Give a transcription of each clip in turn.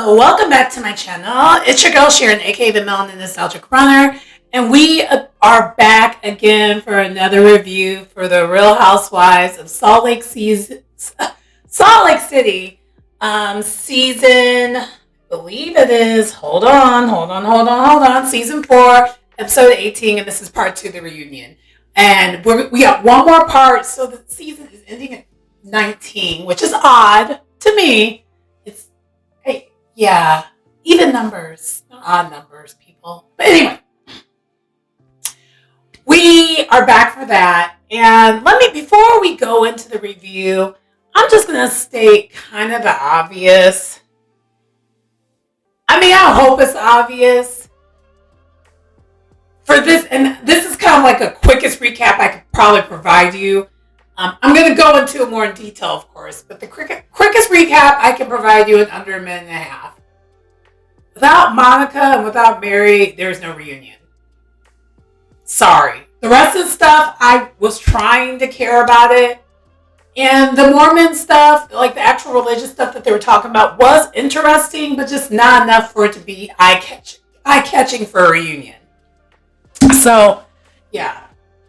Hello, welcome back to my channel. It's your girl Sharon, aka the Melanin Nostalgic Runner, and we are back again for another review for the Real Housewives of Salt Lake City, season, I believe it is. Hold on. Season 4, episode 18, and this is part 2 of the reunion. And we got one more part, so the season is ending at 19, which is odd to me. Yeah, even numbers, not odd numbers, people. But anyway, we are back for that. And before we go into the review, I'm just going to state kind of the obvious. I hope it's obvious. For this, and this is kind of like a quickest recap I could probably provide you. I'm going to go into it more in detail, of course, but the quickest recap I can provide you in under a minute and a half. Without Monica and without Mary, there's no reunion. Sorry. The rest of the stuff, I was trying to care about it. And the Mormon stuff, like the actual religious stuff that they were talking about, was interesting, but just not enough for it to be eye-catching for a reunion. So, yeah.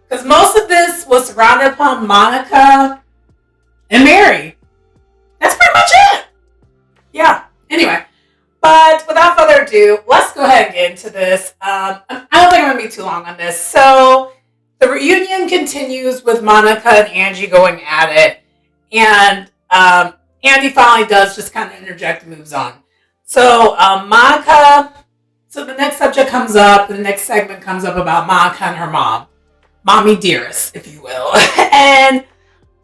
Because most of this was surrounded upon Monica and Mary. That's pretty much it. Yeah. Anyway. But without further ado, let's go ahead and get into this. I don't think I'm going to be too long on this. So the reunion continues with Monica and Angie going at it. And Andy finally does just kind of interject and moves on. So so the next subject comes up. The next segment comes up about Monica and her mom. Mommy dearest, if you will. And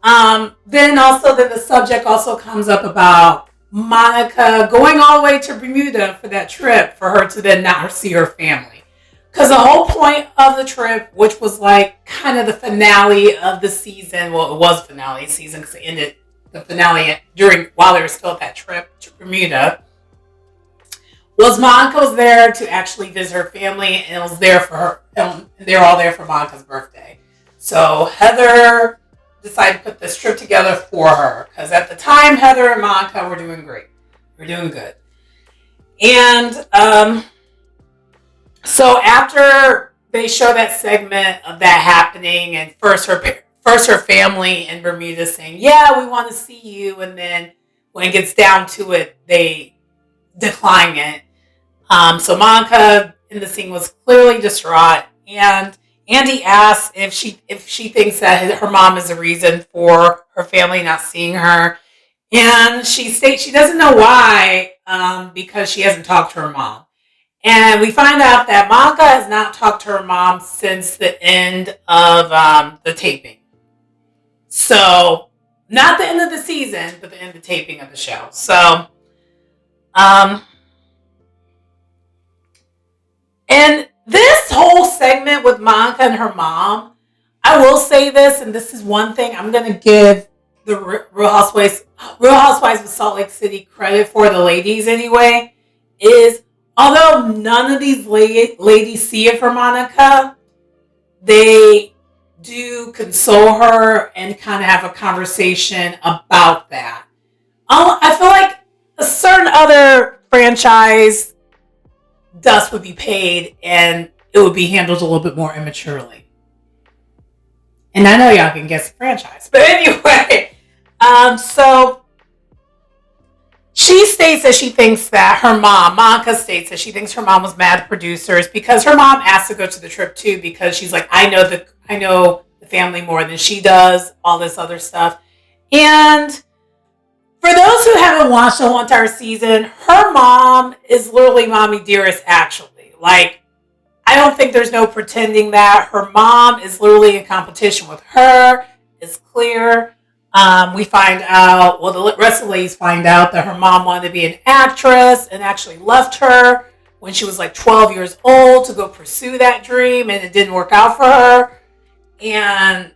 then the subject also comes up about Monica going all the way to Bermuda for that trip for her to then not see her family. Because the whole point of the trip, which was like kind of the finale of the season, well, it was finale season because it ended the finale while they were still at that trip to Bermuda, was Monica was there to actually visit her family, and it was there for her. And they're all there for Monica's birthday. So Heather decided to put this trip together for her because at the time Heather and Monica were doing great. We're doing good. And so after they show that segment of that happening, and first her family in Bermuda saying, "Yeah, we want to see you," and then when it gets down to it, they decline it. So Monica in the scene was clearly distraught, and Andy asks if she thinks that her mom is the reason for her family not seeing her, and she states she doesn't know why, because she hasn't talked to her mom. And we find out that Monica has not talked to her mom since the end of the taping. So not the end of the season, but the end of the taping of the show. So, and this whole segment with Monica and her mom, I will say this, and this is one thing I'm going to give the Real Housewives of Salt Lake City credit for, the ladies anyway, is although none of these ladies see it for Monica, they do console her and kind of have a conversation about that. I feel like a certain other franchise dust would be paid and it would be handled a little bit more immaturely. And I know y'all can guess the franchise. But anyway, so she states that she thinks that Monica states that she thinks her mom was mad at producers because her mom asked to go to the trip too, because she's like, I know the family more than she does, all this other stuff. And for those who haven't watched the whole entire season, her mom is literally mommy dearest, actually. Like, I don't think there's no pretending that. Her mom is literally in competition with her. It's clear. We find out, the rest of the ladies find out that her mom wanted to be an actress and actually left her when she was like 12 years old to go pursue that dream, and it didn't work out for her. And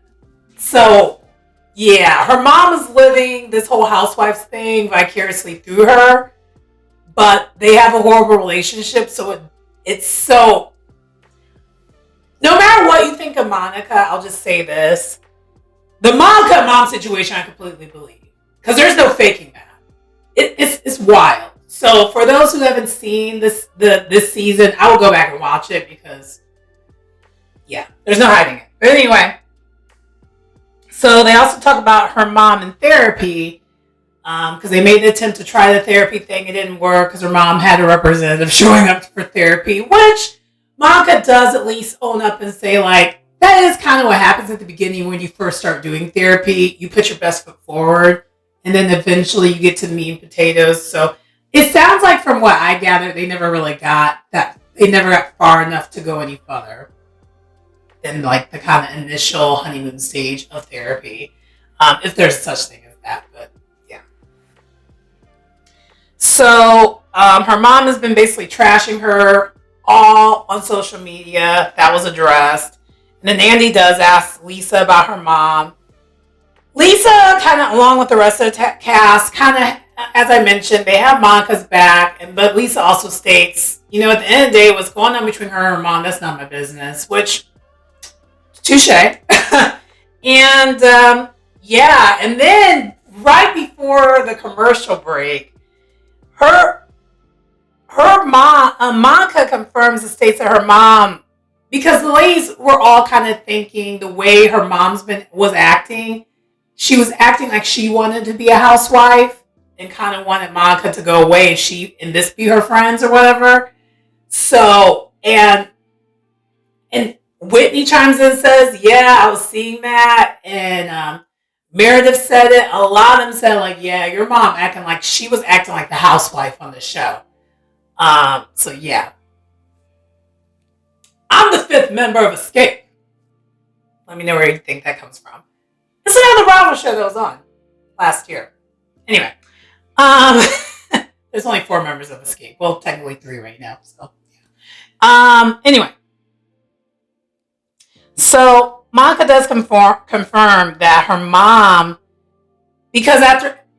so, yeah, her mom is living this whole Housewives thing vicariously through her, but they have a horrible relationship, so it's so... No matter what you think of Monica, I'll just say this. The Monica mom situation I completely believe. Because there's no faking that. It's wild. So for those who haven't seen this season, I will go back and watch it because, yeah, there's no hiding it. But anyway, so they also talk about her mom in therapy because they made an attempt to try the therapy thing. It didn't work because her mom had a representative showing up for therapy, which Monica does at least own up and say, like, that is kind of what happens at the beginning when you first start doing therapy. You put your best foot forward, and then eventually you get to the meat and potatoes. So it sounds like, from what I gathered, they never really got that. They never got far enough to go any further than like the kind of initial honeymoon stage of therapy, if there's such thing as that. But yeah. So her mom has been basically trashing her all on social media. That was addressed. And then Andy does ask Lisa about her mom. Lisa, kind of along with the rest of the cast, kind of, as I mentioned, they have Monica's back. But Lisa also states, at the end of the day, what's going on between her and her mom, that's not my business. Which, touche. And yeah, and then right before the commercial break, her mom, Monica confirms and states that her mom, because the ladies were all kind of thinking the way her mom's was acting, she was acting like she wanted to be a housewife and kind of wanted Monica to go away and this be her friends or whatever. So, and Whitney chimes in and says, yeah, I was seeing that. And Meredith said it. A lot of them said, like, yeah, your mom she was acting like the housewife on the show. So yeah. I'm the 5th member of Escape. Let me know where you think that comes from. It's another Bravo show that was on last year. Anyway, there's only 4 members of Escape. Well, technically 3 right now. So, yeah. Anyway, so Monica does confirm that her mom, because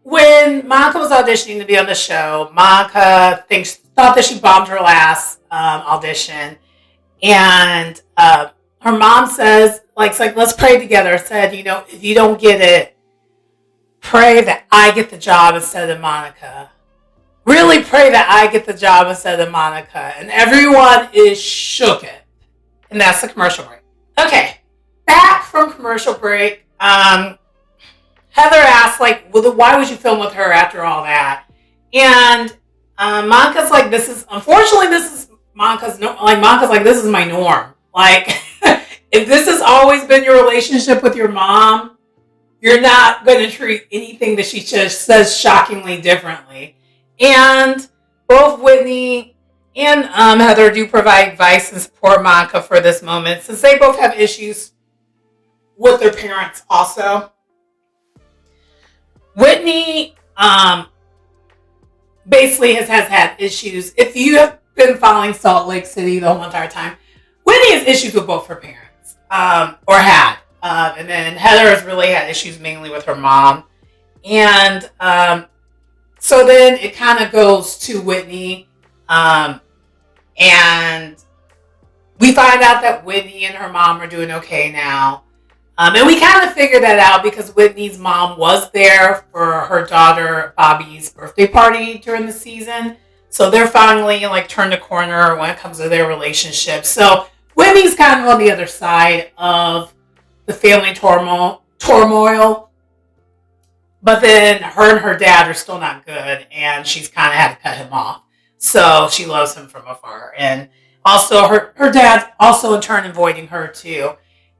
when Monica was auditioning to be on the show, Monica thought that she bombed her last audition. And her mom says, it's like, let's pray together. Said, if you don't get it, pray that I get the job instead of Monica. Really pray that I get the job instead of Monica. And everyone is shooketh. And that's the commercial break. Okay, back from commercial break. Heather asked, why would you film with her after all that? And Monica's like, this is Monica's like, this is my norm. Like, if this has always been your relationship with your mom, you're not going to treat anything that she just says shockingly differently. And both Whitney and Heather do provide advice and support Monica for this moment, since they both have issues with their parents also. Whitney basically has had issues. If you have been following Salt Lake City the whole entire time, Whitney has issues with both her parents, or had. And then Heather has really had issues mainly with her mom. And so then it kind of goes to Whitney. And we find out that Whitney and her mom are doing okay now. And we kind of figured that out because Whitney's mom was there for her daughter Bobby's birthday party during the season. So they're finally turned a corner when it comes to their relationship. So Whitney's kind of on the other side of the family turmoil. But then her and her dad are still not good, and she's kind of had to cut him off. So she loves him from afar. And also her dad's also in turn avoiding her too.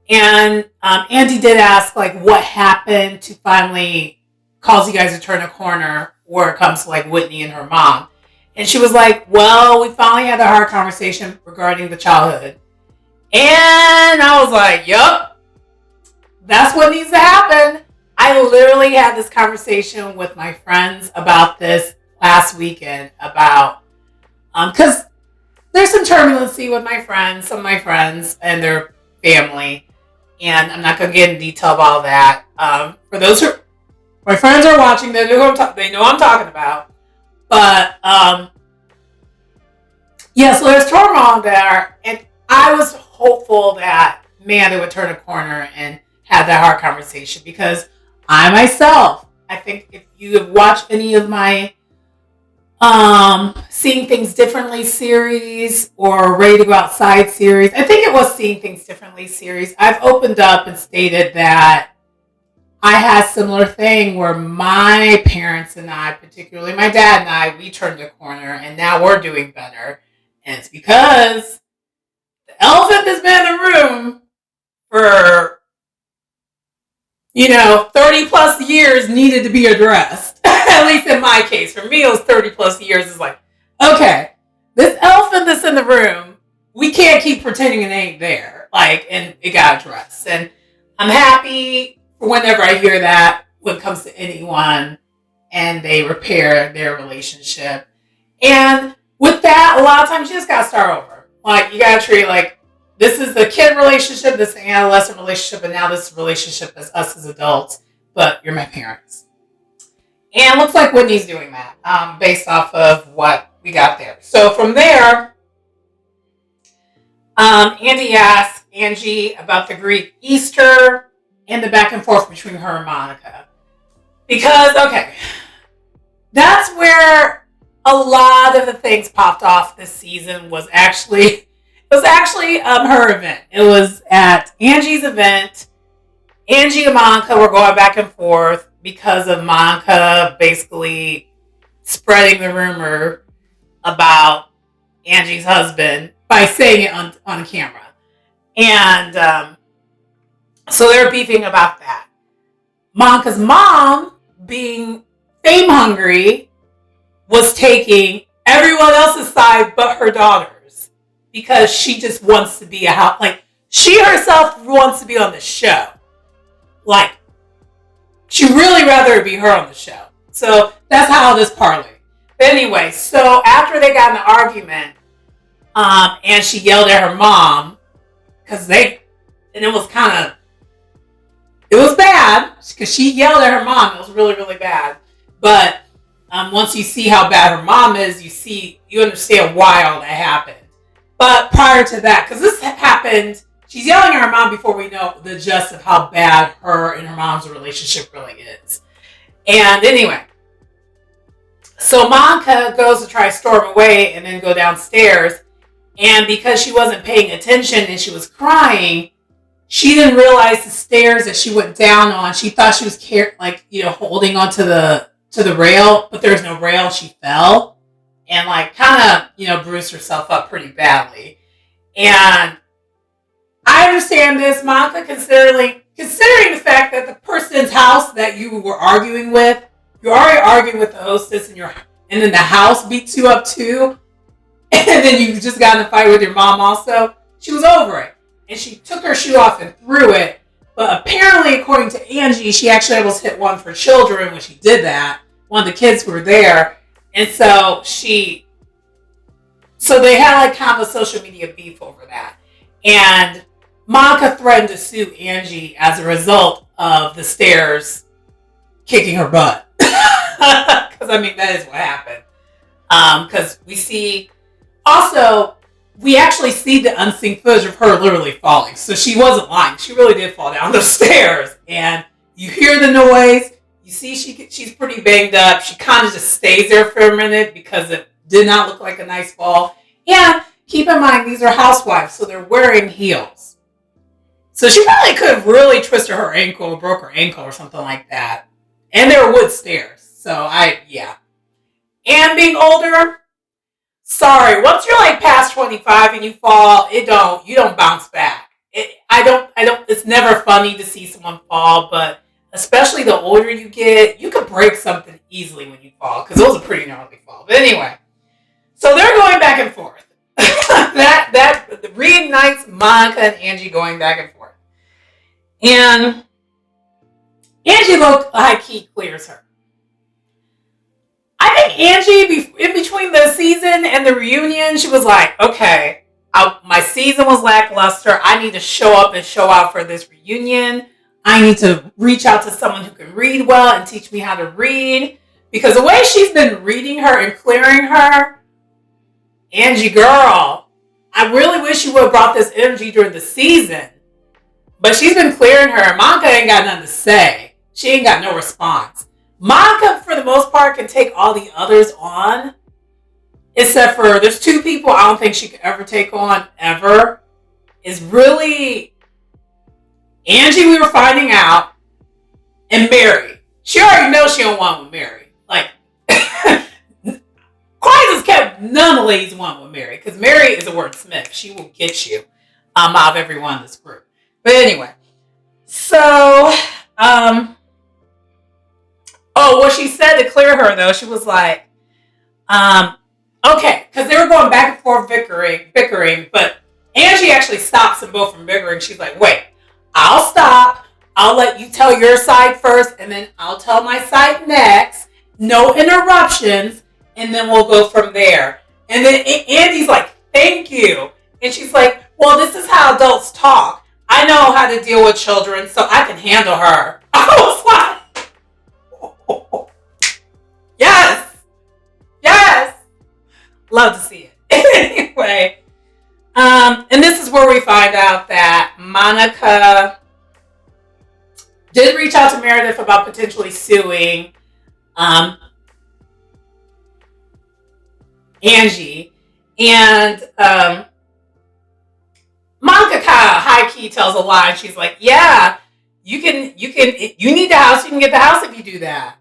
And Andy did ask what happened to finally cause you guys to turn a corner where it comes to Whitney and her mom. And she was like, well, we finally had a hard conversation regarding the childhood. And I was like, yup, that's what needs to happen. I literally had this conversation with my friends about this last weekend about, because there's some turbulency with some of my friends and their family. And I'm not going to get into detail about all that. For those who, my friends are watching, they know I'm talking about. But, yeah, so there's turmoil there. And I was hopeful that, man, they would turn a corner and have that hard conversation. Because I myself, I think if you have watched any of my Seeing Things Differently series or Ready to Go Outside series. I think it was Seeing Things Differently series. I've opened up and stated that I had a similar thing where my parents and I, particularly my dad and I, we turned a corner and now we're doing better. And it's because the elephant that's been in the room for 30 plus years needed to be addressed. At least in my case. For me, it was 30 plus years. It's like, okay, this elephant that's in the room, we can't keep pretending it ain't there. And it got addressed. And I'm happy whenever I hear that when it comes to anyone and they repair their relationship. And with that, a lot of times you just got to start over. You got to treat this is the kid relationship, this is the adolescent relationship, and now this relationship is us as adults, but you're my parents. And it looks like Whitney's doing that based off of what we got there. So from there, Andy asked Angie about the Greek Easter and the back and forth between her and Monica. Because, okay, that's where a lot of the things popped off this season was actually her event. It was at Angie's event. Angie and Monica were going back and forth because of Monica basically spreading the rumor about Angie's husband by saying it on camera. And so they were beefing about that. Monica's mom, being fame hungry, was taking everyone else's side but her daughter's. Because she just wants to be she herself wants to be on the show. She'd really rather be her on the show. So that's how this parlayed. But anyway, so after they got in an argument, and she yelled at her mom, it was bad, because she yelled at her mom. It was really, really bad. But once you see how bad her mom is, you understand why all that happened. But prior to that, because this happened, she's yelling at her mom before we know the gist of how bad her and her mom's relationship really is. And anyway, so Monica goes to try to storm away and then go downstairs. And because she wasn't paying attention and she was crying, she didn't realize the stairs that she went down on. She thought she was holding onto the rail, but there's no rail. She fell. And bruised herself up pretty badly. And I understand this, Monica, considering the fact that the person's house that you were arguing with, you're already arguing with the hostess, and then the house beats you up too, and then you just got in a fight with your mom also. She was over it, and she took her shoe off and threw it. But apparently, according to Angie, she actually almost hit one of her children when she did that. One of the kids who were there. And so they had kind of a social media beef over that. And Monica threatened to sue Angie as a result of the stairs kicking her butt. Because, that is what happened. Because we actually see the unseen footage of her literally falling. So she wasn't lying. She really did fall down the stairs. And you hear the noise. You see she's pretty banged up. She kind of just stays there for a minute because it did not look like a nice fall. And keep in mind, these are housewives, so they're wearing heels. So she probably could have really twisted her ankle or broke her ankle or something like that. And they were wood stairs. So And being older, sorry, once you're past 25 and you fall, you don't bounce back. It's never funny to see someone fall, but especially the older you get, you could break something easily when you fall, because it was a pretty gnarly fall. But anyway, so they're going back and forth. that reignites Monica and Angie going back and forth. And Angie looked like he clears her. I think Angie, in between the season and the reunion, she was like, okay, my season was lackluster. I need to show up and show out for this reunion. I need to reach out to someone who can read well and teach me how to read. Because the way she's been reading her and clearing her, Angie girl, I really wish you would have brought this energy during the season. But she's been clearing her. Monica ain't got nothing to say. She ain't got no response. Monica, for the most part, can take all the others on. except for there's two people I don't think she could ever take on ever. Is really Angie, we were finding out, and Mary. She already knows she don't want with Mary. Like, Quiet kept none of the ladies want with Mary, because Mary is a wordsmith. She will get you out of everyone in this group. But anyway, so, what she said to clear her, though, she was like, okay, because they were going back and forth bickering, but Angie actually stops them both from bickering. She's like, wait, I'll stop. I'll let you tell your side first, and then I'll tell my side next. No interruptions, and then we'll go from there. And then Andy's like, thank you. And she's like, well, this is how adults talk. I know how to deal with children, so I can handle her. I was like, yes. Love to see it. Anyway, and this is where we find out that Monica did reach out to Meredith about potentially suing Angie, and Monica kind of high key tells a lie. She's like, yeah, you need the house. You can get the house if you do that.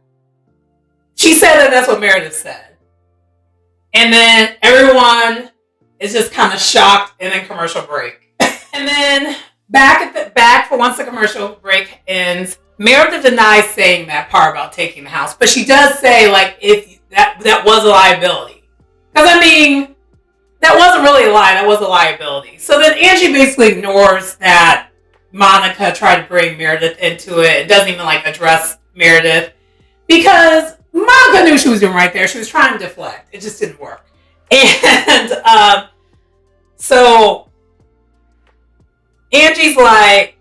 She said that that's what Meredith said. And then everyone is just kind of shocked, and then commercial break. And then back for once the commercial break ends, Meredith denies saying that part about taking the house, but she does say, like, if that was a liability. Because, I mean, that wasn't really a lie. That was a liability. So then Angie basically ignores that Monica tried to bring Meredith into it. It doesn't even, like, address Meredith. Because Monica knew she was doing right there. She was trying to deflect. It just didn't work. And so Angie's like,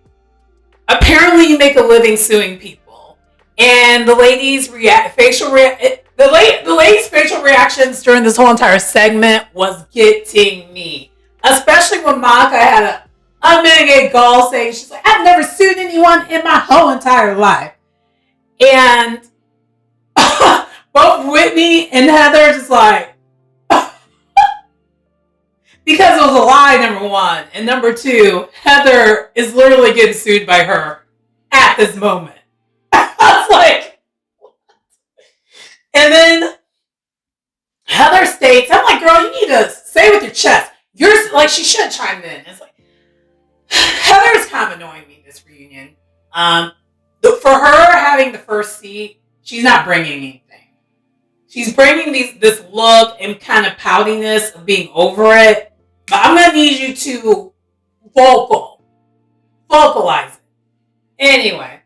apparently you make a living suing people. And the ladies' facial reactions during this whole entire segment was getting me. Especially when Monica had an unmitigated gall saying, she's like, I've never sued anyone in my whole entire life. And both Whitney and Heather just like, because it was a lie, number one. And number two, Heather is literally getting sued by her at this moment. I was like, what? And then Heather states, I'm like, girl, you need to say with your chest. You're like, she should have chimed in. It's like, Heather is kind of annoying me this reunion. For her having the first seat, she's not bringing anything. She's bringing this look and kind of poutiness of being over it. But I'm going to need you to vocalize it. Anyway.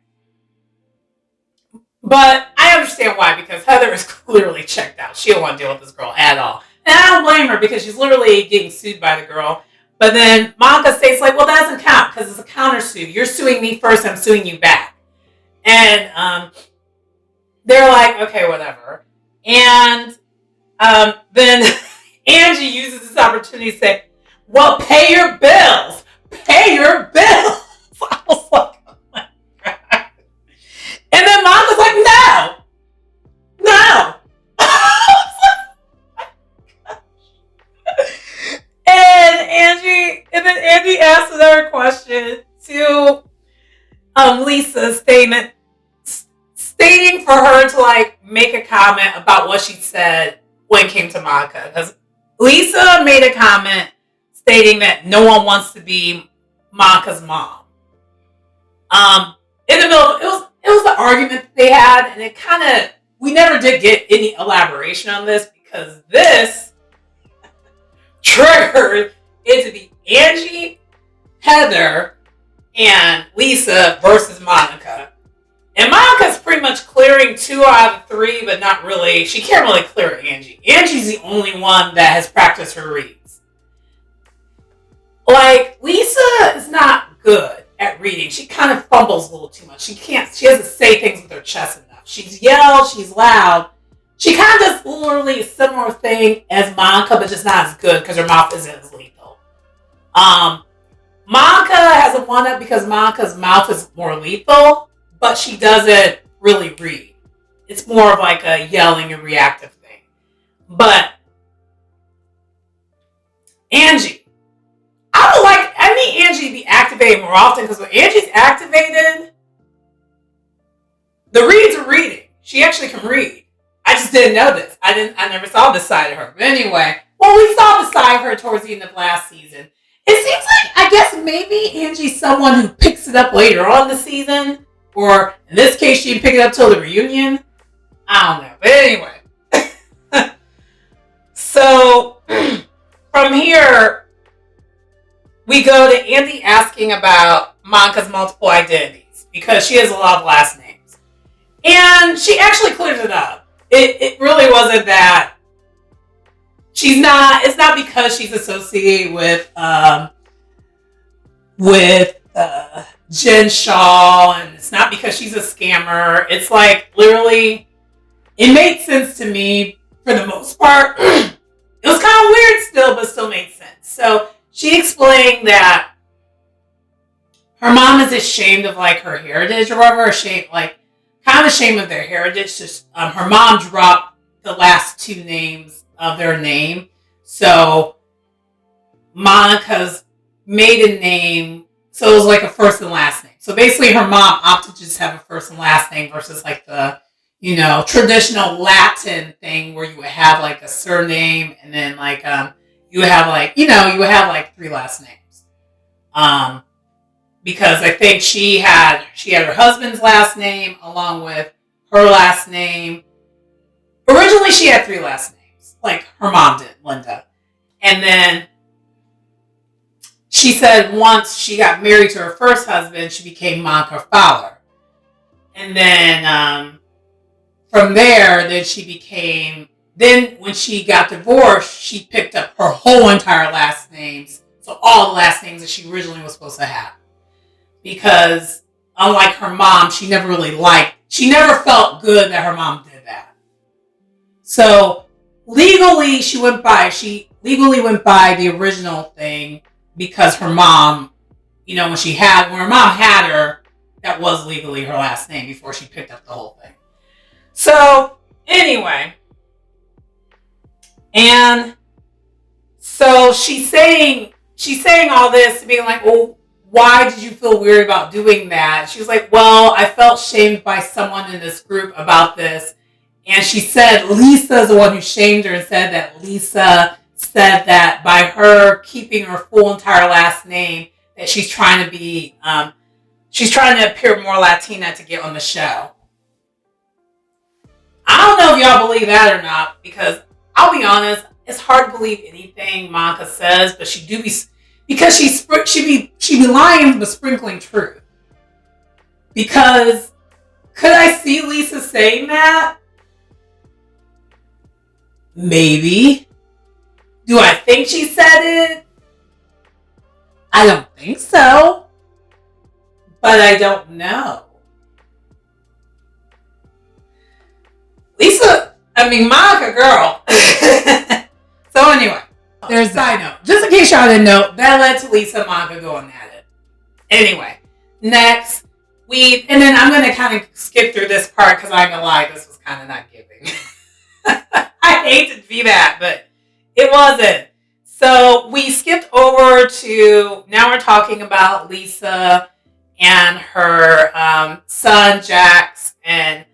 But I understand why, because Heather is clearly checked out. She don't want to deal with this girl at all. And I don't blame her, because she's literally getting sued by the girl. But then Monica states, like, well, that doesn't count, because it's a countersuit. You're suing me first, I'm suing you back. And they're like, okay, whatever. And then Angie uses this opportunity to say, well, pay your bills. Pay your bills. I was like, oh my God. And then Mom was like, no. And then Angie asked another question to Lisa, stating for her to, like, make a comment about what she said when it came to Monica. Because Lisa made a comment stating that no one wants to be Monica's mom. In the middle, it was the argument that they had, and it kind of, we never did get any elaboration on this, because this triggered it to be Angie, Heather, and Lisa versus Monica. And Monica's pretty much clearing 2 out of 3, but not really. She can't really clear Angie. Angie's the only one that has practiced her reads. Like, Lisa is not good at reading. She kind of fumbles a little too much. She doesn't say things with her chest enough. She's yelled, she's loud. She kind of does literally a similar thing as Monica, but just not as good, because her mouth isn't as lethal. Monica has a one-up because Monica's mouth is more lethal, but she doesn't really read. It's more of like a yelling and reactive thing. But Angie. I need Angie to be activated more often, because when Angie's activated, the reads are reading. She actually can read. I just didn't know this. I never saw this side of her. But anyway, well, we saw the side of her towards the end of last season. It seems like, I guess maybe Angie's someone who picks it up later on in the season, or in this case, she didn't pick it up till the reunion. I don't know. But anyway. So, from here, we go to Andy asking about Monica's multiple identities, because she has a lot of last names. And she actually clears it up. It really wasn't that. It's not because she's associated with Jen Shaw, and it's not because she's a scammer. It's like, literally, it made sense to me for the most part. It was kind of weird still, but still made sense. So she explained that her mom is ashamed of like her heritage or whatever, kind of ashamed of their heritage. Just her mom dropped the last two names of their name. So Monica's maiden name, so it was like a first and last name. So basically her mom opted to just have a first and last name versus like the, traditional Latin thing where you would have like a surname and then like you would have like, three last names. Because I think she had her husband's last name along with her last name. Originally she had three last names, like her mom did, Linda. And then she said once she got married to her first husband, she became Monica Fowler. And then from there, then when she got divorced, she picked up her whole entire last names. So all the last names that she originally was supposed to have. Because unlike her mom, she never felt good that her mom did that. So legally went by the original thing, because her mom, when her mom had her, that was legally her last name before she picked up the whole thing. So anyway, and so she's saying all this, being like, well, why did you feel weird about doing that? She was like, well, I felt shamed by someone in this group about this. And she said Lisa is the one who shamed her, and said that Lisa said that by her keeping her full entire last name, that she's trying to appear more Latina to get on the show. I don't know if y'all believe that or not, because I'll be honest, it's hard to believe anything Monica says, but she be lying but sprinkling truth. Because could I see Lisa saying that? Maybe. Do I think she said it? I don't think so. But I don't know. Monica, girl. So anyway, there's a side note. Just in case y'all didn't know, that led to Lisa and Monica going at it. Anyway, next, and then I'm going to kind of skip through this part, because I'm going to lie, this was kind of not giving. I hate to be that, but it wasn't. So we skipped over to, now we're talking about Lisa and her son, Jax, and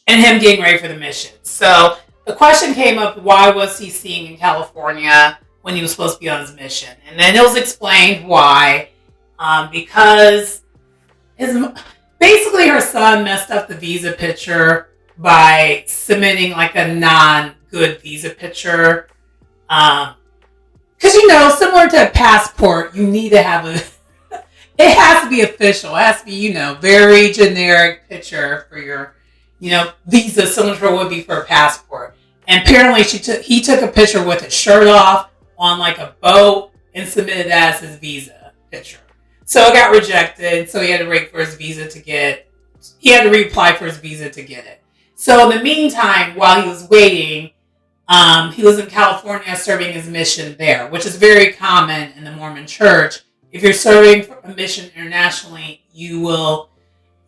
him getting ready for the mission. So the question came up, why was he skiing in California when he was supposed to be on his mission? And then it was explained why. Because basically her son messed up the visa picture by submitting like a non-good visa picture. Because, similar to a passport, you need to have it has to be official. It has to be, very generic picture for your, visa, similar to what would be for a passport. And apparently he took a picture with his shirt off on like a boat and submitted that as his visa picture. So it got rejected. So he had to wait for his visa he had to reapply for his visa to get it. So in the meantime, while he was waiting, he was in California serving his mission there, which is very common in the Mormon church. If you're serving a mission internationally, you will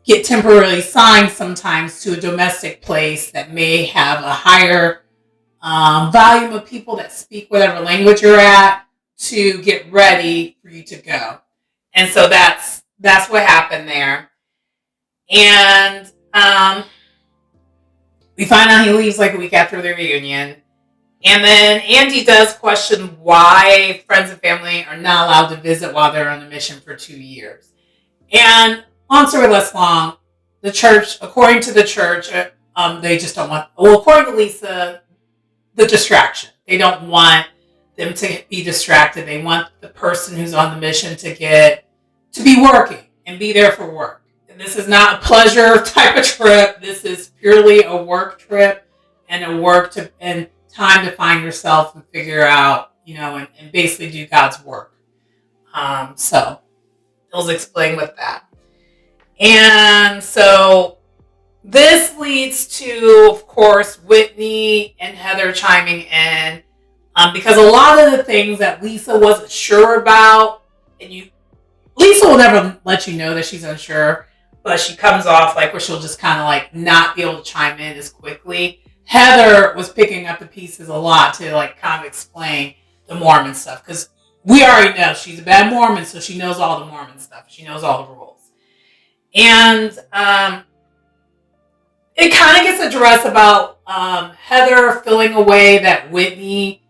get temporarily signed sometimes to a domestic place that may have a higher volume of people that speak whatever language you're at to get ready for you to go. And so that's what happened there. And we find out he leaves like a week after the reunion. And then Andy does question why friends and family are not allowed to visit while they're on a mission for 2 years. And long story less long, the church, according to the church, they just don't want, well, according to Lisa, the distraction. They don't want them to be distracted. They want the person who's on the mission to be working and be there for work. And this is not a pleasure type of trip. This is purely a work trip and and time to find yourself and figure out, and basically do God's work. So it'll explain with that. And so this leads to, of course, Whitney and Heather chiming in because a lot of the things that Lisa wasn't sure about, and Lisa will never let you know that she's unsure, but she comes off like where she'll just kind of like not be able to chime in as quickly. Heather was picking up the pieces a lot to like kind of explain the Mormon stuff because we already know she's a bad Mormon, so she knows all the Mormon stuff. She knows all the rules. And it kind of gets addressed about Heather feeling a way that Whitney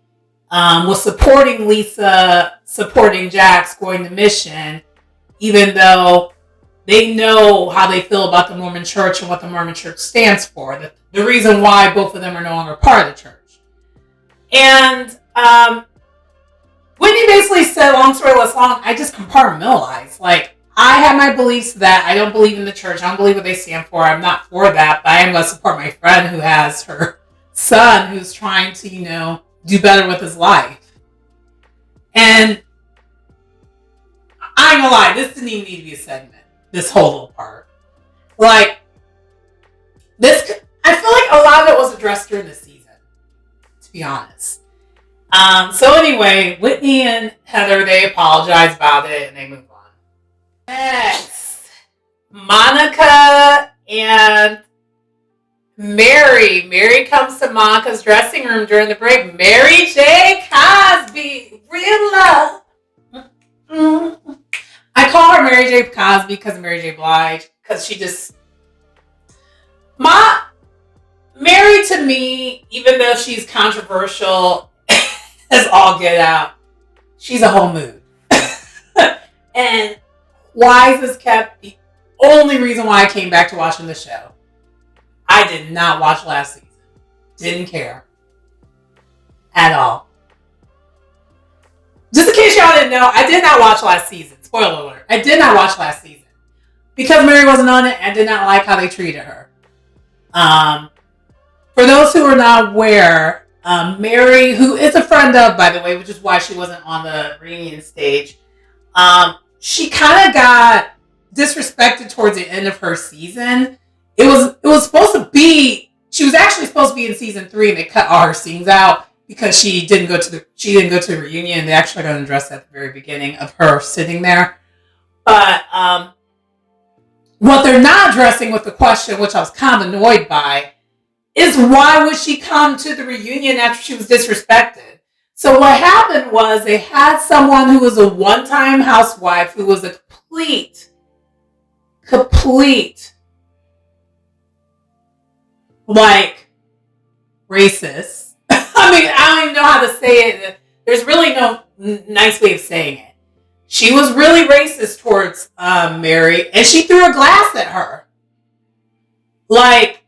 was supporting Lisa, supporting Jax going to mission, even though they know how they feel about the Mormon Church and what the Mormon Church stands for. The reason why both of them are no longer part of the church. And Whitney basically said, long story less long, I just compartmentalized. Like, I have my beliefs that I don't believe in the church. I don't believe what they stand for. I'm not for that, but I am going to support my friend who has her son who's trying to, do better with his life. And I ain't gonna lie, this didn't even need to be a segment. This whole little part. Like, this, I feel like a lot of it was addressed during the season, to be honest. So anyway, Whitney and Heather, they apologize about it and they move on. Next, Monica and Mary. Mary comes to Monica's dressing room during the break. Mary J. Cosby, real love. I call her Mary J. Cosby because of Mary J. Blige, because she just... Mary, to me, even though she's controversial as all get out, she's a whole mood. And Wise is kept the only reason why I came back to watching the show. I did not watch last season. Didn't care. At all. Just in case y'all didn't know, I did not watch last season. Spoiler alert. I did not watch last season. Because Mary wasn't on it, I did not like how they treated her. For those who are not aware, Mary, who is a friend of, by the way, which is why she wasn't on the reunion stage, she kind of got disrespected towards the end of her season. It was supposed to be, she was actually supposed to be in season 3, and they cut all her scenes out because she didn't go to the reunion. And they actually got addressed at the very beginning of her sitting there. But what they're not addressing with the question, which I was kind of annoyed by, is why would she come to the reunion after she was disrespected? So what happened was they had someone who was a one-time housewife who was a complete, like, racist. I mean, I don't even know how to say it. There's really no nice way of saying it. She was really racist towards Mary, and she threw a glass at her. Like,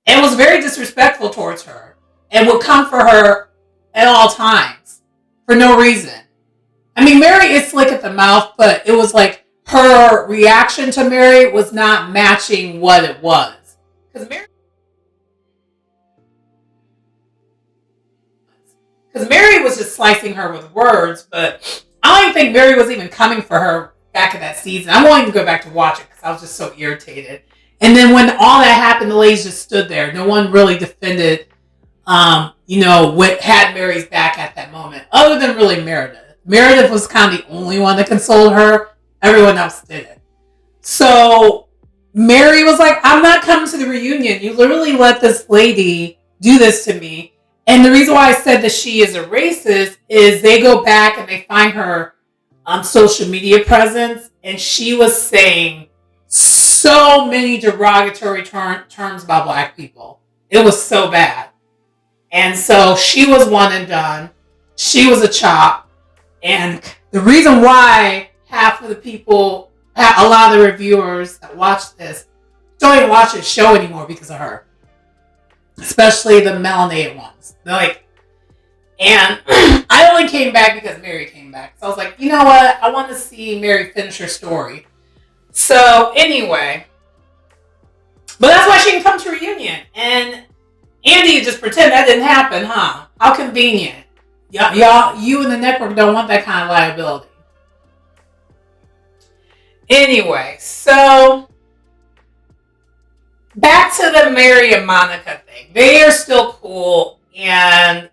and was very disrespectful towards her, and would come for her at all times for no reason. I mean, Mary is slick at the mouth, but it was like her reaction to Mary was not matching what it was. Because Mary was just slicing her with words, but I don't even think Mary was even coming for her back in that season. I won't even go back to watch it because I was just so irritated. And then when all that happened, the ladies just stood there. No one really defended, what had Mary's back at that moment, other than really Meredith. Meredith was kind of the only one that consoled her. Everyone else didn't. So Mary was like, I'm not coming to the reunion. You literally let this lady do this to me. And the reason why I said that she is a racist is they go back and they find her social media presence, and she was saying so many derogatory terms about Black people. It was so bad. And so she was one and done. She was a chop. And the reason why half of the people, a lot of the reviewers that watch this, don't even watch this show anymore because of her. Especially the melanated ones. They're like, and I only came back because Mary came back. So I was like, you know what? I want to see Mary finish her story. So anyway, but that's why she didn't come to reunion. And Andy just pretend that didn't happen, huh? How convenient. Y'all, you and the network don't want that kind of liability. Anyway, so back to the Mary and Monica thing. They are still cool, and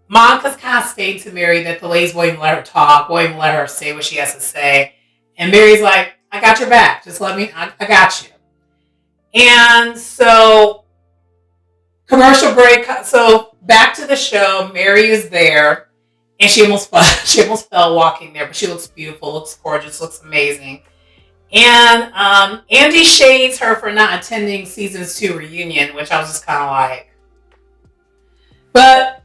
Monica's kind of stayed to Mary that the ladies won't even let her talk, won't even let her say what she has to say. And Mary's like, I got your back. Just let me, I got you. And so, commercial break. So back to the show. Mary is there, and she almost fell walking there, but she looks beautiful, looks gorgeous, looks amazing. And Andy shades her for not attending season 2 reunion, which I was just kind of like. But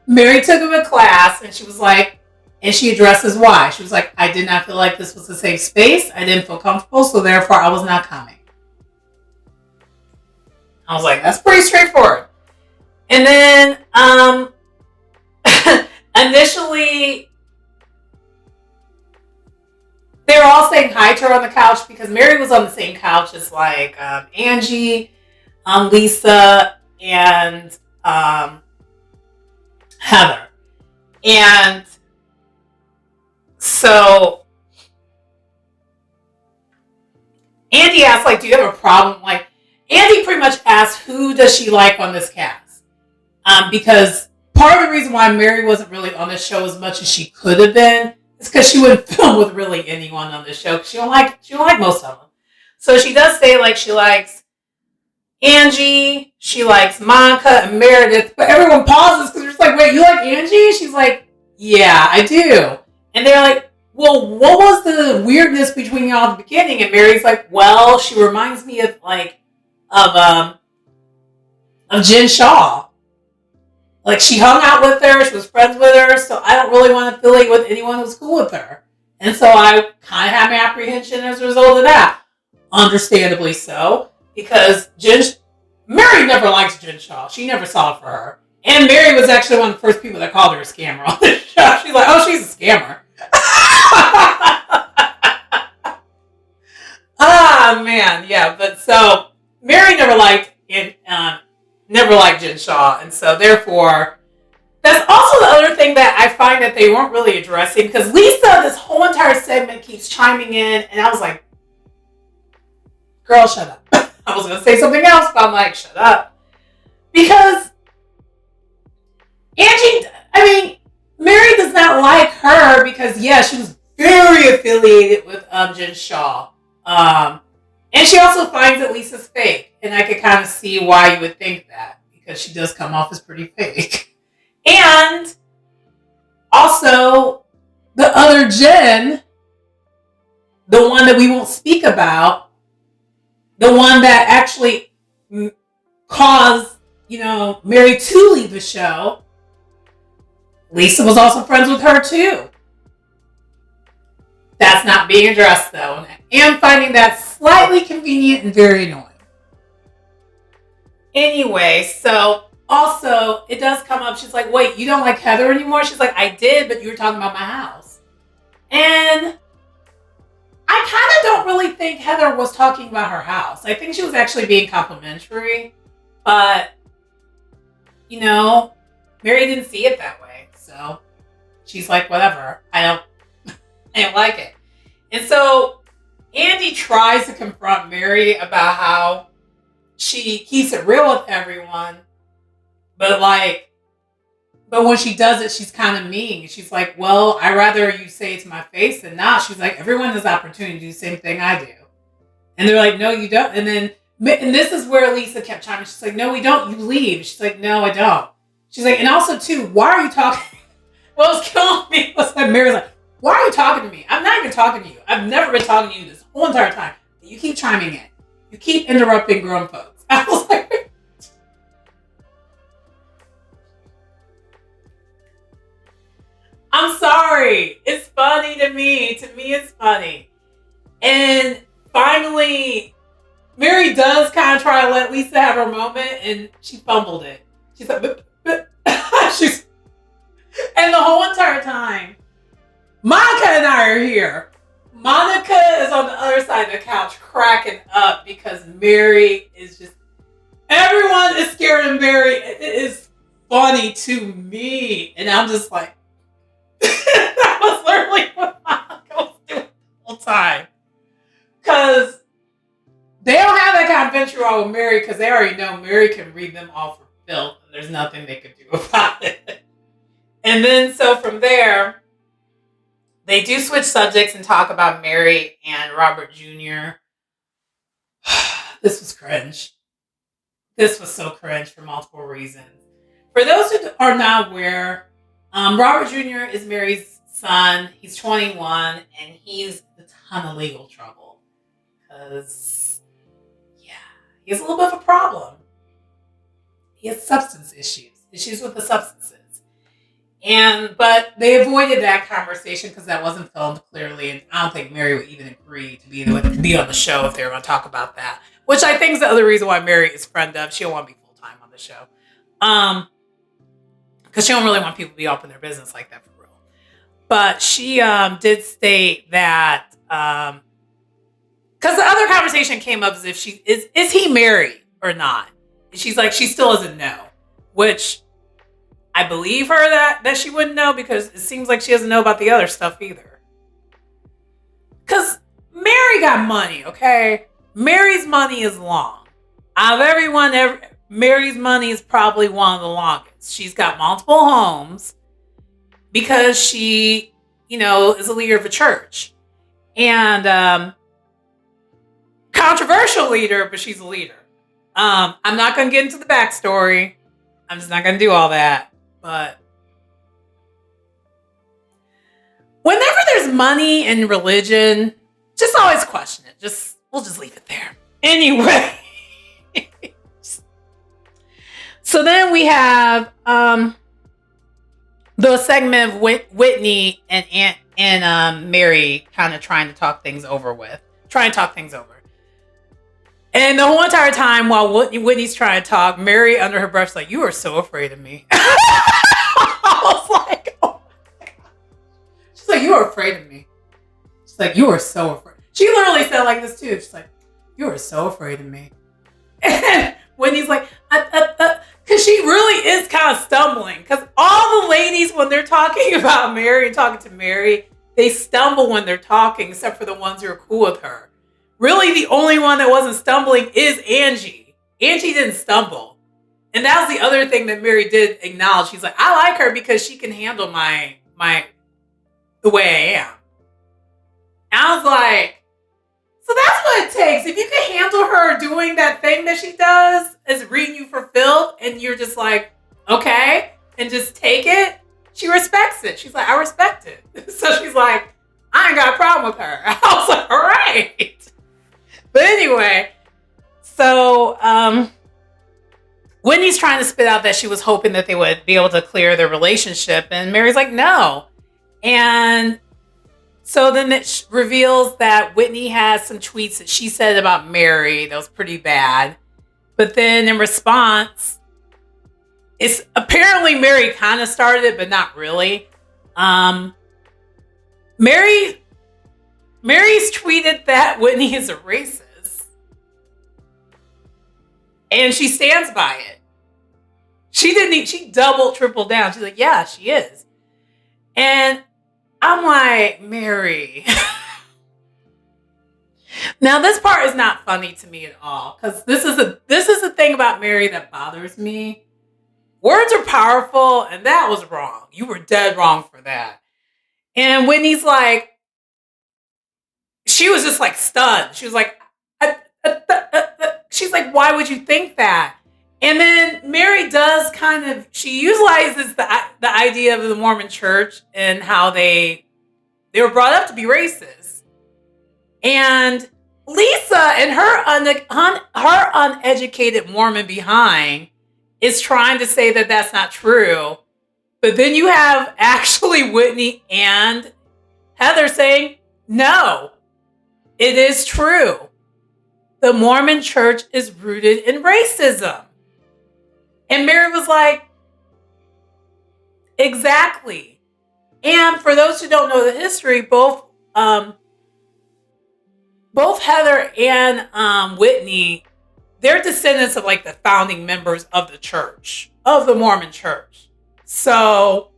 Mary took him a class, and she was like, and she addresses why. She was like, I did not feel like this was a safe space. I didn't feel comfortable, so therefore I was not coming. I was like, that's pretty straightforward. And then initially, they were all saying hi to her on the couch because Mary was on the same couch as like Angie, Lisa, and Heather. And so Andy asked, like, do you have a problem? Like, Andy pretty much asked, who does she like on this cast? Because part of the reason why Mary wasn't really on this show as much as she could have been is because she wouldn't film with really anyone on this show. Because she don't like most of them. So she does say, like, she likes Angie, she likes Monica and Meredith, but everyone pauses because they're just like, wait, you like Angie? She's like, yeah, I do. And they're like, well, what was the weirdness between y'all at the beginning? And Mary's like, well, she reminds me of Jen Shaw. Like, she hung out with her, she was friends with her, so I don't really want to affiliate with anyone who's cool with her. And so I kind of have my apprehension as a result of that. Understandably so, because Mary never liked Jen Shaw. She never saw it for her. And Mary was actually one of the first people that called her a scammer on the show. She's like, oh, she's a scammer. Ah, man, yeah. But so Mary never liked Jen Shaw, and so therefore, that's also the other thing that I find that they weren't really addressing, because Lisa, this whole entire segment keeps chiming in, and I was like, girl, shut up. I was going to say something else, but I'm like, shut up. Because Mary does not like her because, yeah, she was very affiliated with Jen Shaw. And she also finds that Lisa's fake. And I could kind of see why you would think that, because she does come off as pretty fake. And also, the other Jen, the one that we won't speak about, the one that actually caused, Mary to leave the show, Lisa was also friends with her too. That's not being addressed though. And finding that slightly convenient and very annoying. Anyway, so also it does come up. She's like, wait, you don't like Heather anymore? She's like, I did, but you were talking about my house. And I kind of don't really think Heather was talking about her house. I think she was actually being complimentary. But, Mary didn't see it that way. So she's like, whatever. I don't like it. And so Andy tries to confront Mary about how she keeps it real with everyone. But when she does it, she's kind of mean. She's like, well, I'd rather you say it to my face than not. She's like, everyone has the opportunity to do the same thing I do. And they're like, no, you don't. And then And this is where Lisa kept chiming. She's like, no, we don't. You leave. She's like, no, I don't. She's like, and also, too, why are you talking? What was killing me was that Mary's like, why are you talking to me? I'm not even talking to you. I've never been talking to you this whole entire time. You keep chiming in. You keep interrupting grown folks. I was like, I'm sorry. It's funny to me. To me, it's funny. And finally, Mary does kind of try to let Lisa have her moment, and she fumbled it. She's like, she's, and the whole entire time, Monica and I are here. Monica is on the other side of the couch cracking up because Mary is just, everyone is scared of Mary. It is funny to me. And I'm just like, that was literally what Monica was doing the whole time. Because they don't have that kind of vitriol with Mary because they already know Mary can read them all for filth and there's nothing they could do about it. And then so from there, they do switch subjects and talk about Mary and Robert Jr. This was cringe. This was so cringe for multiple reasons. For those who are not aware, Robert Jr. is Mary's son. He's 21 and he's a ton of legal trouble. Because, yeah, he has a little bit of a problem. He has substance issues with the substances. But they avoided that conversation because that wasn't filmed clearly, and I don't think Mary would even agree to be on the show if they were going to talk about that. Which I think is the other reason why Mary is friend of. She don't want to be full time on the show, because she don't really want people to be up in their business like that for real. But she did state that because the other conversation came up as if she is he married or not? She's like she still doesn't know, which. I believe her that she wouldn't know because it seems like she doesn't know about the other stuff either. Because Mary got money, okay? Mary's money is long. Out of everyone, Mary's money is probably one of the longest. She's got multiple homes because she, is a leader of a church. And controversial leader, but she's a leader. I'm not going to get into the backstory. I'm just not going to do all that. But whenever there's money and religion, just always question it. We'll just leave it there. Anyway. So then we have the segment of Whitney and Mary kind of trying to talk things over. And the whole entire time while Whitney's trying to talk, Mary under her breath is like, you are so afraid of me. I was like, oh my God. She's like, you are afraid of me. She's like, you are so afraid. She literally said like this too. She's like, you are so afraid of me. And Whitney's like, because she really is kind of stumbling. Because all the ladies, when they're talking about Mary and talking to Mary, they stumble when they're talking, except for the ones who are cool with her. Really, the only one that wasn't stumbling is Angie. Angie didn't stumble. And that was the other thing that Mary did acknowledge. She's like, I like her because she can handle the way I am. And I was like, so that's what it takes. If you can handle her doing that thing that she does, is reading you for filth, and you're just like, okay, and just take it, she respects it. She's like, I respect it. So she's like, I ain't got a problem with her. I was like, all right. But anyway, so Whitney's trying to spit out that she was hoping that they would be able to clear their relationship. And Mary's like, no. And so then it reveals that Whitney has some tweets that she said about Mary that was pretty bad. But then in response, it's apparently Mary kind of started it, but not really. Mary's tweeted that Whitney is a racist. And she stands by it. She doubled, tripled down. She's like, yeah, she is. And I'm like, Mary. Now this part is not funny to me at all. Because this is the thing about Mary that bothers me. Words are powerful, and that was wrong. You were dead wrong for that. And Whitney's like, she was just like stunned. She was like, she's like, why would you think that? And then Mary does she utilizes the idea of the Mormon church and how they were brought up to be racist. And Lisa and her uneducated Mormon behind is trying to say that that's not true. But then you have actually Whitney and Heather saying, no, it is true. The Mormon church is rooted in racism. And Mary was like, exactly. And for those who don't know the history, both Heather and Whitney, they're descendants of like the founding members of the church, of the Mormon church. So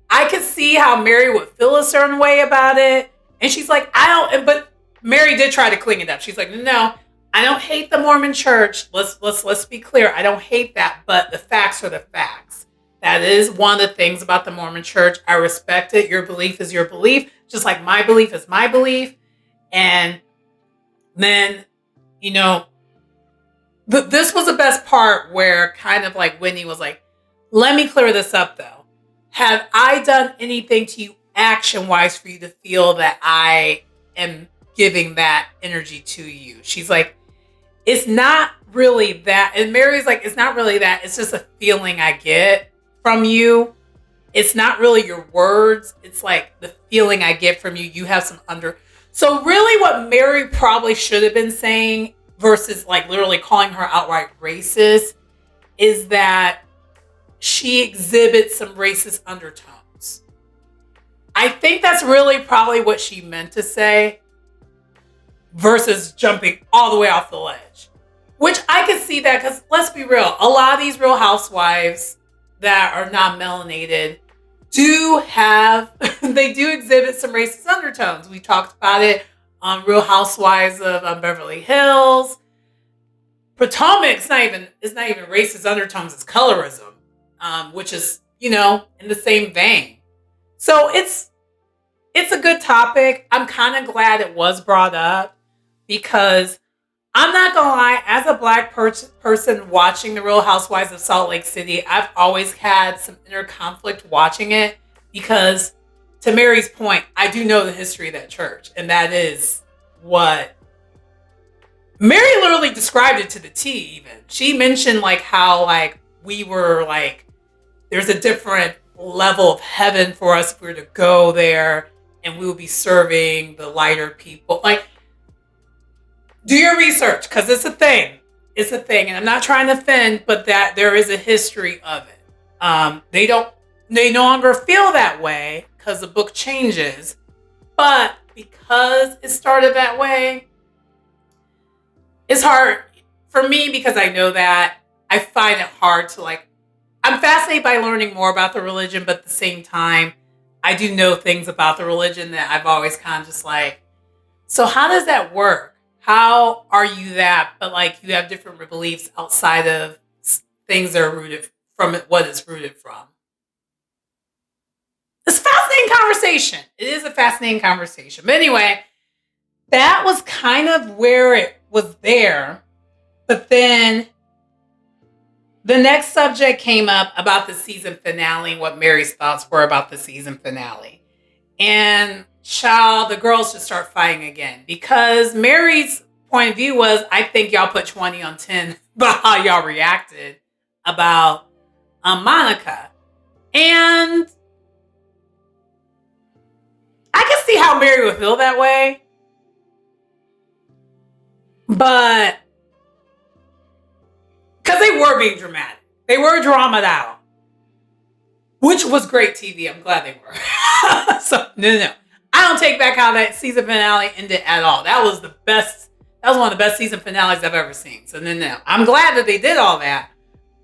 I could see how Mary would feel a certain way about it. And she's like, but Mary did try to clean it up. She's like, no, I don't hate the Mormon church. Let's be clear. I don't hate that, but the facts are the facts. That is one of the things about the Mormon church. I respect it. Your belief is your belief, just like my belief is my belief. And then, this was the best part where kind of like Whitney was like, let me clear this up though. Have I done anything to you action-wise for you to feel that I am giving that energy to you? She's like, it's not really that. And Mary's like, it's not really that. It's just a feeling I get from you. It's not really your words. It's like the feeling I get from you. You have some So really what Mary probably should have been saying versus like literally calling her outright racist is that she exhibits some racist undertones. I think that's really probably what she meant to say versus jumping all the way off the ledge. Which I can see that because let's be real, a lot of these Real Housewives that are not melanated they do exhibit some racist undertones. We talked about it on Real Housewives of Beverly Hills. Potomac is not even racist undertones, it's colorism, which is, in the same vein. So it's a good topic. I'm kind of glad it was brought up because I'm not going to lie, as a Black person watching the Real Housewives of Salt Lake City, I've always had some inner conflict watching it because, to Mary's point, I do know the history of that church. And that is what Mary literally described it to the T even. She mentioned like how like we were like, there's a different level of heaven for us if we were to go there and we would be serving the lighter people. Like, do your research because it's a thing. It's a thing. And I'm not trying to offend, but that there is a history of it. They no longer feel that way because the book changes. But because it started that way, it's hard for me because I know that. I find it hard to like, I'm fascinated by learning more about the religion, but at the same time, I do know things about the religion that I've always kind of just like, so how does that work? How are you that, but like you have different beliefs outside of things that are rooted from what it's rooted from? It's a fascinating conversation. It is a fascinating conversation. But anyway, that was kind of where it was there. But then the next subject came up about the season finale, what Mary's thoughts were about the season finale. And the girls should start fighting again because Mary's point of view was, I think y'all put 20 on 10 about how y'all reacted about Monica. And I can see how Mary would feel that way. But because they were being dramatic. They were dramaed out. Which was great TV. I'm glad they were. So, no. I don't take back how that season finale ended at all. That was the best. That was one of the best season finales I've ever seen. So, no. I'm glad that they did all that.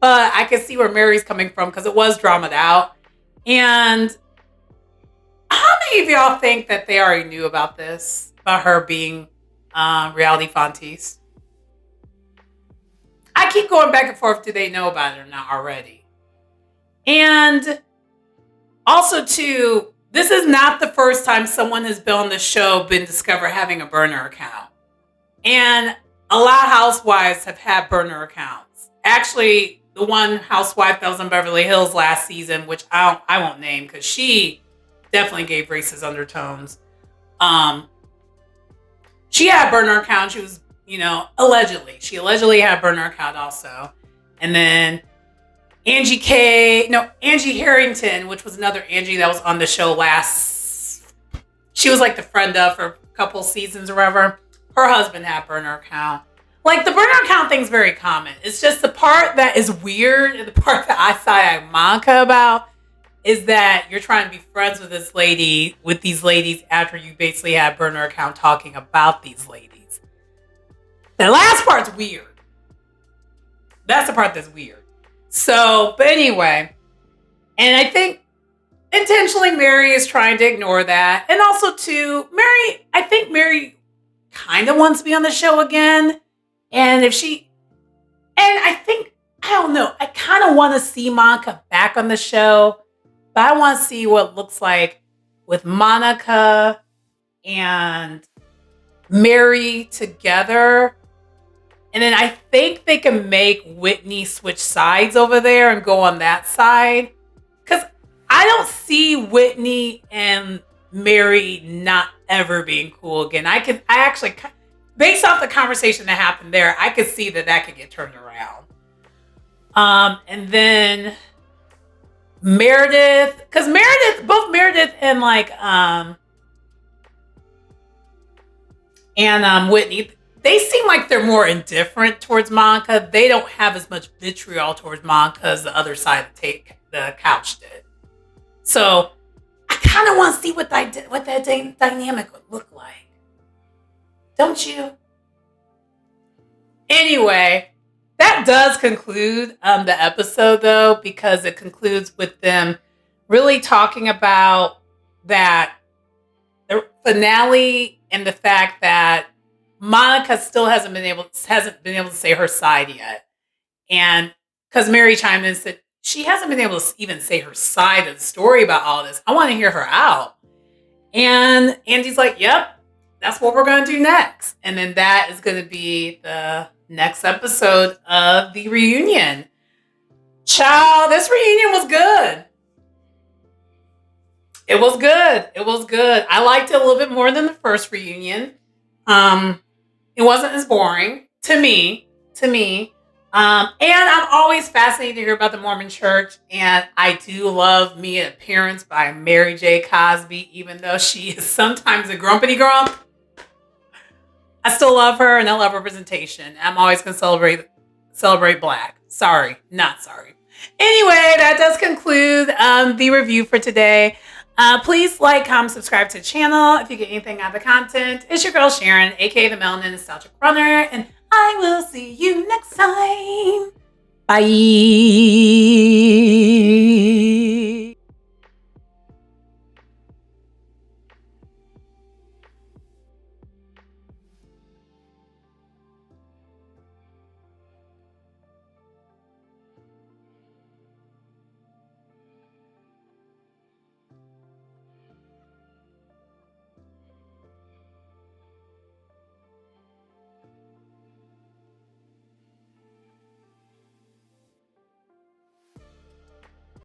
But I can see where Mary's coming from because it was dramaed out. And how many of y'all think that they already knew about this? About her being Reality Fontes? I keep going back and forth. Do they know about it or not already? And also, too, this is not the first time someone has been on the show been discovered having a burner account. And a lot of housewives have had burner accounts. Actually, the one housewife that was on Beverly Hills last season, which I won't name because she definitely gave racist undertones. She had a burner account. She was, allegedly. She allegedly had a burner account also. And then Angie Harrington, which was another Angie that was on the show she was like the friend of for a couple seasons or whatever. Her husband had a burner account. Like, the burner account thing's very common. It's just the part that is weird and the part that I side Monica about is that you're trying to be friends with these ladies after you basically had a burner account talking about these ladies. The last part's weird. That's the part that's weird. So, but anyway, and I think intentionally Mary is trying to ignore that. And also too, I think Mary kind of wants to be on the show again. And I don't know, I kind of want to see Monica back on the show, but I want to see what it looks like with Monica and Mary together. And then I think they can make Whitney switch sides over there and go on that side. Because I don't see Whitney and Mary not ever being cool again. I actually, based off the conversation that happened there, I could see that could get turned around. And then Meredith, because both Meredith and Whitney, they seem like they're more indifferent towards Monica. They don't have as much vitriol towards Monica as the other side of the couch did. So I kind of want to see what that dynamic would look like. Don't you? Anyway, that does conclude the episode, though, because it concludes with them really talking about the finale and the fact that Monica still hasn't been able to say her side yet. And because Mary chimed in and said she hasn't been able to even say her side of the story about all this. I want to hear her out. And Andy's like, yep, that's what we're going to do next. And then that is going to be the next episode of the reunion. Child, this reunion was good. It was good. I liked it a little bit more than the first reunion. It wasn't as boring to me. And I'm always fascinated to hear about the Mormon Church. And I do love Me an Appearance by Mary J. Cosby, even though she is sometimes a grumpy grump. I still love her and I love representation. I'm always going to celebrate Black. Sorry, not sorry. Anyway, that does conclude the review for today. Please like, comment, subscribe to the channel if you get anything out of the content. It's your girl Sharon, aka the Melanin Nostalgic Runner, and I will see you next time. Bye.